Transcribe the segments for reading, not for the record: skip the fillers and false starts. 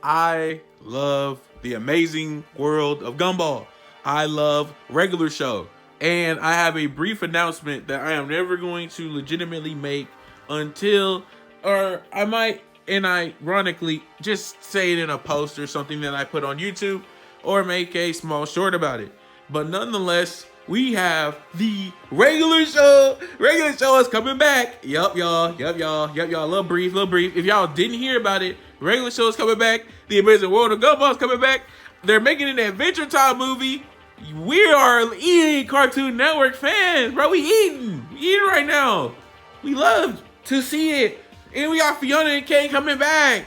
I love the amazing world of Gumball. I love regular show. And I have a brief announcement that I am never going to legitimately make until, or I might, and ironically, just say it in a post or something that I put on YouTube or make a small short about it. But nonetheless, we have the regular show. Regular show is coming back. Yup, y'all. Little brief. If y'all didn't hear about it, regular show is coming back. The Amazing World of Gumball is coming back. They're making an Adventure Time movie. We are eating Cartoon Network fans, bro. We eating right now. We love to see it. And we got Fiona and Kane coming back.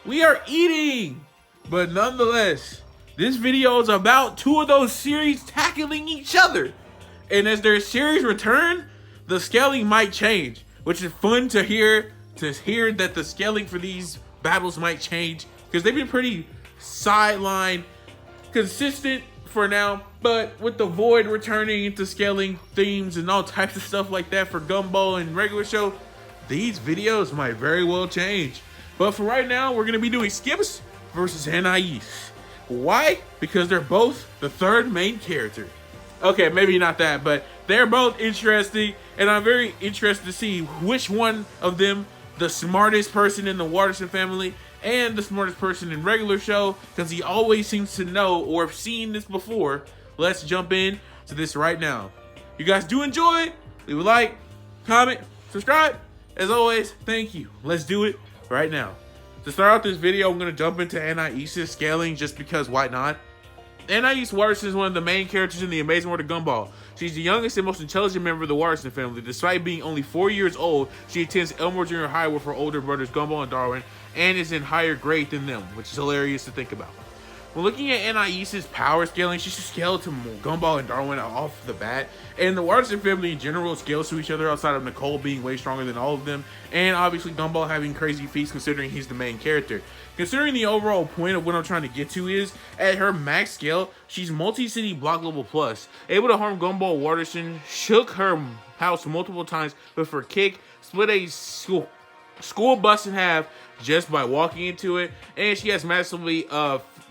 We are eating. But nonetheless, this video is about two of those series tackling each other. And as their series return, the scaling might change, which is fun to hear that the scaling for these battles might change, because they've been pretty sideline consistent for now. But with the Void returning into scaling themes and all types of stuff like that for Gumball and regular show, these videos might very well change. But for right now, we're going to be doing Skips versus Anais. Why? Because they're both the third main character. Okay, maybe not that, but they're both interesting, and I'm very interested to see which one of them, the smartest person in the Watterson family and the smartest person in regular show, because he always seems to know or have seen this before. Let's jump in to this right now. You guys do enjoy? Leave a like, comment, subscribe. As always, thank you. Let's do it right now. To start out this video, I'm going to jump into Anais' scaling just because why not? Anais Watterson is one of the main characters in the Amazing World of Gumball. She's the youngest and most intelligent member of the Watterson family. Despite being only 4 years old, she attends Elmore Junior High with her older brothers Gumball and Darwin, and is in higher grade than them, which is hilarious to think about. When looking at Anais' power scaling, she should scale to Gumball and Darwin off the bat. And the Watterson family in general scales to each other outside of Nicole being way stronger than all of them. And obviously Gumball having crazy feats considering he's the main character. Considering the overall point of what I'm trying to get to is, at her max scale, she's multi-city block level plus. Able to harm Gumball Watterson, shook her house multiple times with her kick, split a school bus in half just by walking into it. And she has massively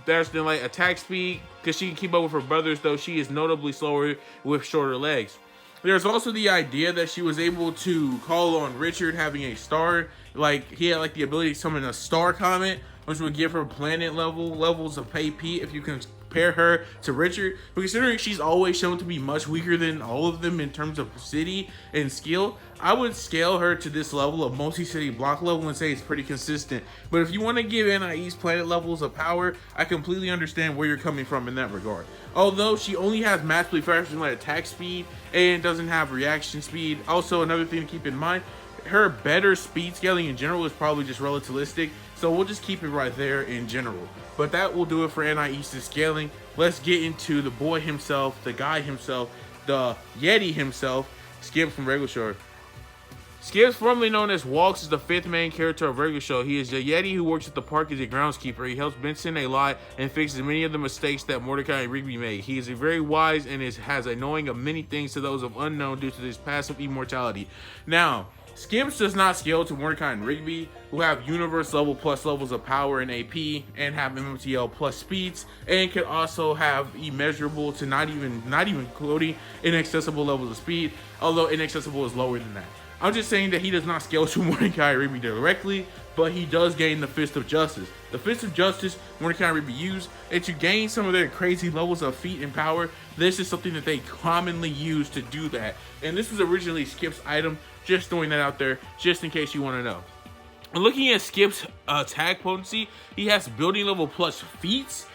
faster than light attack speed because she can keep up with her brothers, though she is notably slower with shorter legs. There's also the idea that she was able to call on Richard having a star, like he had like the ability to summon a star comet, which would give her planet levels of AP if you can compare her to Richard. But considering she's always shown to be much weaker than all of them in terms of city and skill, I would scale her to this level of multi-city block level and say it's pretty consistent. But if you want to give Anais planet levels of power, I completely understand where you're coming from in that regard. Although she only has massively faster than light attack speed and doesn't have reaction speed. Also, another thing to keep in mind, her better speed scaling in general is probably just relativistic, so we'll just keep it right there in general. But that will do it for Anais' scaling. Let's get into the boy himself, the guy himself, the Yeti himself, Skip from regular show. Skip, formerly known as Walks, is the fifth main character of regular show. He is a Yeti who works at the park as a groundskeeper. He helps Benson a lot and fixes many of the mistakes that Mordecai and Rigby made. He is very wise and has a knowing of many things to those of unknown due to his passive immortality. Now, Skips does not scale to Mordecai and Rigby, who have universe level plus levels of power and AP, and have MMTL plus speeds, and can also have immeasurable to not even including inaccessible levels of speed, although inaccessible is lower than that. I'm just saying that he does not scale to Mordecai and Rigby directly, but he does gain the Fist of Justice. The Fist of Justice Mordecai and Rigby use, and to gain some of their crazy levels of feat and power, this is something that they commonly use to do that. And this was originally Skip's item, just throwing that out there, just in case you want to know. Looking at Skip's attack potency, he has building level plus feats,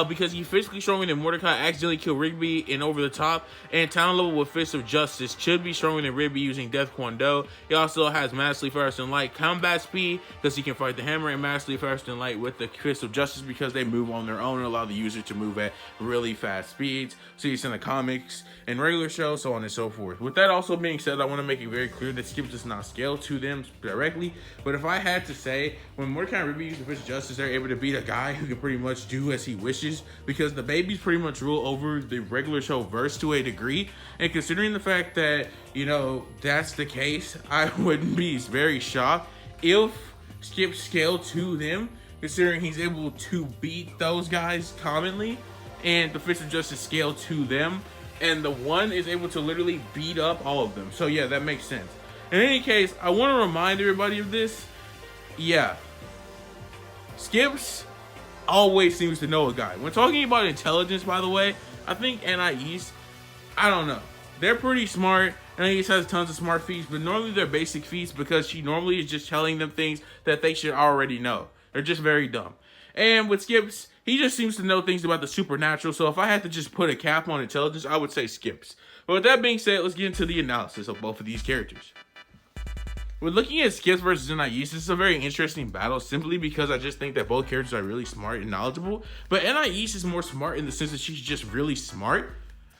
because he physically stronger than Mordecai, accidentally killed Rigby in Over the Top, and talent level with Fist of Justice should be stronger than Rigby using Death Kwon Do. He also has massively faster than light combat speed because he can fight the hammer, and massively faster than light with the Fist of Justice because they move on their own and allow the user to move at really fast speeds. So he's in the comics and regular show, so on and so forth. With that also being said, I want to make it very clear that Skip does not scale to them directly, but if I had to say, when Mordecai and Rigby use the Fist of Justice, they're able to beat a guy who can pretty much do as he wishes, because the babies pretty much rule over the regular show verse to a degree. And considering the fact that, you know, that's the case, I wouldn't be very shocked if Skip scaled to them, considering he's able to beat those guys commonly, and the fist of justice scale to them, and the one is able to literally beat up all of them. So yeah, that makes sense. In any case, I want to remind everybody of this. Yeah, Skips always seems to know a guy. When talking about intelligence, by the way, I think Anais, I don't know, they're pretty smart. Anais has tons of smart feats, but normally they're basic feats because she normally is just telling them things that they should already know. They're just very dumb. And with Skips, he just seems to know things about the supernatural. So if I had to just put a cap on intelligence, I would say Skips. But with that being said, let's get into the analysis of both of these characters. We're looking at Skips versus Anais. This is a very interesting battle simply because I just think that both characters are really smart and knowledgeable. But Anais is more smart in the sense that she's just really smart.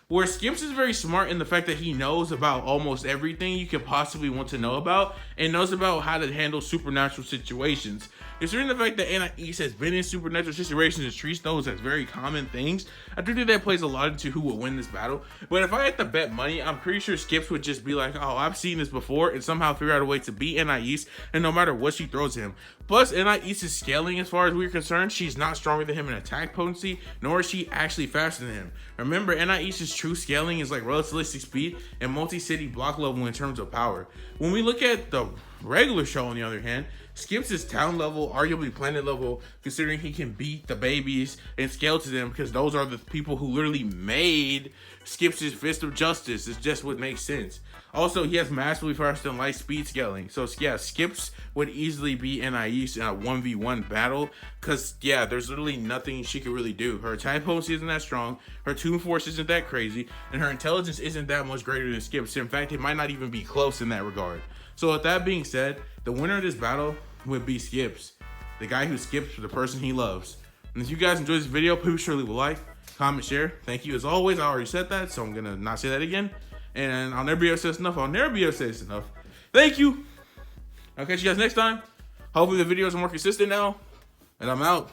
Where Skips is very smart in the fact that he knows about almost everything you could possibly want to know about and knows about how to handle supernatural situations. Considering the fact that Anais has been in supernatural situations and treats those as very common things, I do think that plays a lot into who will win this battle. But if I had to bet money, I'm pretty sure Skips would just be like, oh, I've seen this before, and somehow figure out a way to beat Anais, and no matter what she throws him. Plus, Anais is scaling as far as we're concerned. She's not stronger than him in attack potency, nor is she actually faster than him. Remember, Anais' true scaling is like relativistic speed and multi-city block level in terms of power. When we look at the regular show, on the other hand, Skips is town level, arguably planet level, considering he can beat the babies and scale to them because those are the people who literally made Skips' Fist of Justice. It's just what makes sense. Also, he has massively faster than light speed scaling. So yeah, Skips would easily beat Anais in a 1v1 battle because yeah, there's literally nothing she could really do. Her attack potency isn't that strong, her toon force isn't that crazy, and her intelligence isn't that much greater than Skips. In fact, it might not even be close in that regard. So with that being said, the winner of this battle would be Skips, the guy who skips for the person he loves. And if you guys enjoyed this video, please surely leave a like, comment, share. Thank you as always. I already said that, so I'm gonna not say that again. And I'll never be able to say this enough. I'll never be able to say this enough. Thank you. I'll catch you guys next time. Hopefully the videos are more consistent now. And I'm out.